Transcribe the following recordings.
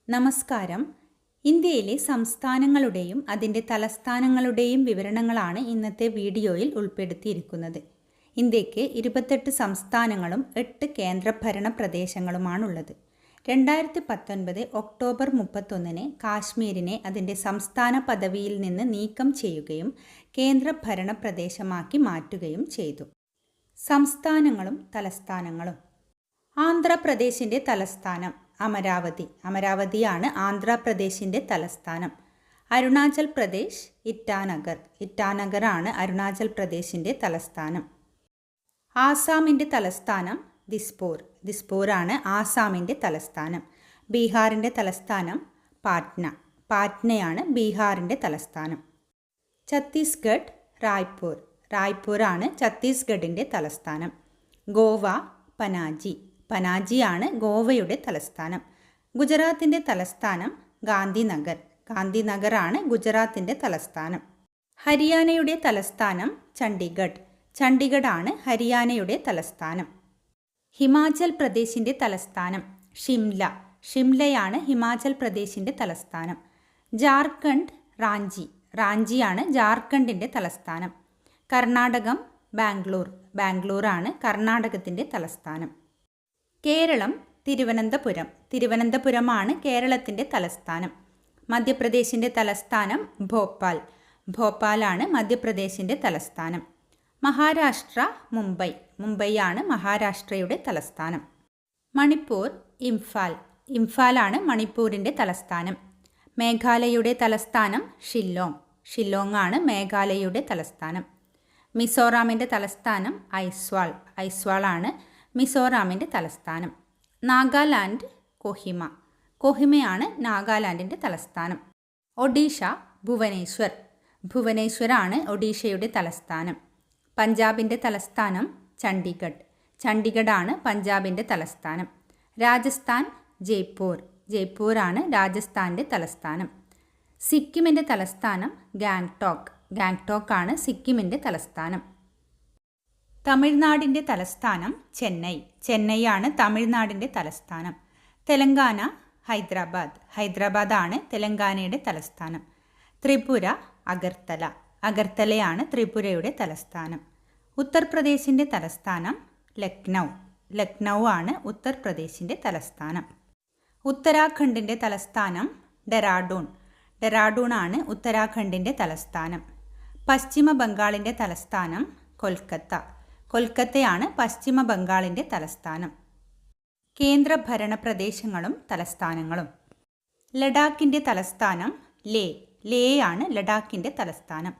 നമസ്കാരം. ഇന്ത്യയിലെ സംസ്ഥാനങ്ങളുടെയും അതിൻ്റെ തലസ്ഥാനങ്ങളുടെയും വിവരണങ്ങളാണ് ഇന്നത്തെ വീഡിയോയിൽ ഉൾപ്പെടുത്തിയിരിക്കുന്നത്. ഇന്ത്യക്ക് 28 സംസ്ഥാനങ്ങളും 8 കേന്ദ്രഭരണ പ്രദേശങ്ങളുമാണുള്ളത്. 2019 ഒക്ടോബർ 31 കാശ്മീരിനെ അതിൻ്റെ സംസ്ഥാന പദവിയിൽ നിന്ന് നീക്കം ചെയ്യുകയും കേന്ദ്രഭരണ പ്രദേശമാക്കി മാറ്റുകയും ചെയ്തു. സംസ്ഥാനങ്ങളും തലസ്ഥാനങ്ങളും. ആന്ധ്രാപ്രദേശിൻ്റെ തലസ്ഥാനം അമരാവതി. അമരാവതിയാണ് ആന്ധ്രാപ്രദേശിൻ്റെ തലസ്ഥാനം. അരുണാചൽ പ്രദേശ് ഇറ്റാനഗർ. ഇറ്റാനഗറാണ് അരുണാചൽ പ്രദേശിൻ്റെ തലസ്ഥാനം. ആസാമിൻ്റെ തലസ്ഥാനം ദിസ്പൂർ. ദിസ്പൂറാണ് ആസാമിൻ്റെ തലസ്ഥാനം. ബീഹാറിൻ്റെ തലസ്ഥാനം പാറ്റ്ന. പാറ്റ്നയാണ് ബീഹാറിൻ്റെ തലസ്ഥാനം. ഛത്തീസ്ഗഡ് റായ്പൂർ. റായ്പൂറാണ് ഛത്തീസ്ഗഡിൻ്റെ തലസ്ഥാനം. ഗോവ പനാജി. പനാജിയാണ് ഗോവയുടെ തലസ്ഥാനം. ഗുജറാത്തിൻ്റെ തലസ്ഥാനം ഗാന്ധിനഗർ. ഗാന്ധിനഗറാണ് ഗുജറാത്തിൻ്റെ തലസ്ഥാനം. ഹരിയാനയുടെ തലസ്ഥാനം ചണ്ഡീഗഡ്. ചണ്ഡീഗഡാണ് ഹരിയാനയുടെ തലസ്ഥാനം. ഹിമാചൽ പ്രദേശിൻ്റെ തലസ്ഥാനം ഷിംല. ഷിംലയാണ് ഹിമാചൽ പ്രദേശിൻ്റെ തലസ്ഥാനം. ജാർഖണ്ഡ് റാഞ്ചി. റാഞ്ചിയാണ് ജാർഖണ്ഡിൻ്റെ തലസ്ഥാനം. കർണാടകം ബാംഗ്ലൂർ. ബാംഗ്ലൂറാണ് കർണാടകത്തിൻ്റെ തലസ്ഥാനം. കേരളം തിരുവനന്തപുരം. തിരുവനന്തപുരമാണ് കേരളത്തിൻ്റെ തലസ്ഥാനം. മധ്യപ്രദേശിൻ്റെ തലസ്ഥാനം ഭോപ്പാൽ. ഭോപ്പാലാണ് മധ്യപ്രദേശിൻ്റെ തലസ്ഥാനം. മഹാരാഷ്ട്ര മുംബൈ. മുംബൈയാണ് മഹാരാഷ്ട്രയുടെ തലസ്ഥാനം. മണിപ്പൂർ ഇംഫാൽ. ഇംഫാലാണ് മണിപ്പൂരിൻ്റെ തലസ്ഥാനം. മേഘാലയയുടെ തലസ്ഥാനം ഷില്ലോങ്. ഷില്ലോങ്ങാണ് മേഘാലയയുടെ തലസ്ഥാനം. മിസോറാമിൻ്റെ തലസ്ഥാനം ഐസ്വാൾ. ഐസ്വാളാണ് മിസോറാമിൻ്റെ തലസ്ഥാനം. നാഗാലാൻഡ് കൊഹിമ. കൊഹിമയാണ് നാഗാലാൻഡിൻ്റെ തലസ്ഥാനം. ഒഡീഷ ഭുവനേശ്വർ. ഭുവനേശ്വറാണ് ഒഡീഷയുടെ തലസ്ഥാനം. പഞ്ചാബിൻ്റെ തലസ്ഥാനം ചണ്ഡീഗഡ്. ചണ്ഡീഗഡാണ് പഞ്ചാബിൻ്റെ തലസ്ഥാനം. രാജസ്ഥാൻ ജയ്പൂർ. ജയ്പൂരാണ് രാജസ്ഥാൻ്റെ തലസ്ഥാനം. സിക്കിമിൻ്റെ തലസ്ഥാനം ഗാംഗ്ടോക്ക്. ഗാംഗ്ടോക്കാണ് സിക്കിമിൻ്റെ തലസ്ഥാനം. തമിഴ്നാടിൻ്റെ തലസ്ഥാനം ചെന്നൈ. ചെന്നൈയാണ് തമിഴ്നാടിൻ്റെ തലസ്ഥാനം. തെലങ്കാന ഹൈദരാബാദ്. ഹൈദരാബാദാണ് തെലങ്കാനയുടെ തലസ്ഥാനം. ത്രിപുര അഗർത്തല. അഗർത്തലയാണ് ത്രിപുരയുടെ തലസ്ഥാനം. ഉത്തർപ്രദേശിൻ്റെ തലസ്ഥാനം ലക്നൗ. ലക്നൗ ആണ് ഉത്തർപ്രദേശിൻ്റെ തലസ്ഥാനം. ഉത്തരാഖണ്ഡിൻ്റെ തലസ്ഥാനം ഡെറാഡൂൺ. ഡെറാഡൂണാണ് ഉത്തരാഖണ്ഡിൻ്റെ തലസ്ഥാനം. പശ്ചിമ ബംഗാളിൻ്റെ തലസ്ഥാനം കൊൽക്കത്ത. കൊൽക്കത്തയാണ് പശ്ചിമ ബംഗാളിൻ്റെ തലസ്ഥാനം. കേന്ദ്രഭരണ പ്രദേശങ്ങളും തലസ്ഥാനങ്ങളും. ലഡാക്കിൻ്റെ തലസ്ഥാനം ലേ. ലേയാണ് ലഡാക്കിൻ്റെ തലസ്ഥാനം.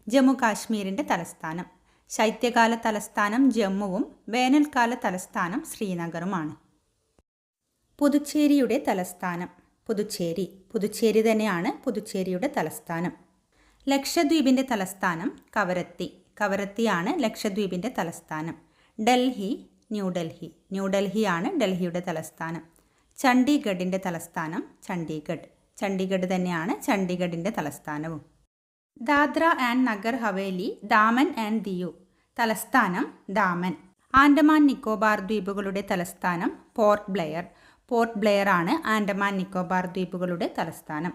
ജമ്മു കാശ്മീരിൻ്റെ തലസ്ഥാനം. ശൈത്യകാല തലസ്ഥാനം ജമ്മുവും വേനൽക്കാല തലസ്ഥാനം ശ്രീനഗറുമാണ്. പുതുച്ചേരിയുടെ തലസ്ഥാനം പുതുച്ചേരി. പുതുച്ചേരി തന്നെയാണ് പുതുച്ചേരിയുടെ തലസ്ഥാനം. ലക്ഷദ്വീപിൻ്റെ തലസ്ഥാനം കവരത്തി. കവരത്തിയാണ് ലക്ഷദ്വീപിൻ്റെ തലസ്ഥാനം. ഡൽഹി ന്യൂഡൽഹി. ന്യൂഡൽഹിയാണ് ഡൽഹിയുടെ തലസ്ഥാനം. ചണ്ഡീഗഡിൻ്റെ തലസ്ഥാനം ചണ്ഡീഗഡ്. ചണ്ഡീഗഡ് തന്നെയാണ് ചണ്ഡീഗഡിൻ്റെ തലസ്ഥാനവും. Dadra and Nagar Haveli Daman and Diu. തലസ്ഥാനം ദാമൻ. ആൻഡമാൻ നിക്കോബാർ ദ്വീപുകളുടെ തലസ്ഥാനം പോർട്ട് ബ്ലെയർ. പോർട്ട് ബ്ലെയർ ആണ് ആൻഡമാൻ നിക്കോബാർ ദ്വീപുകളുടെ തലസ്ഥാനം.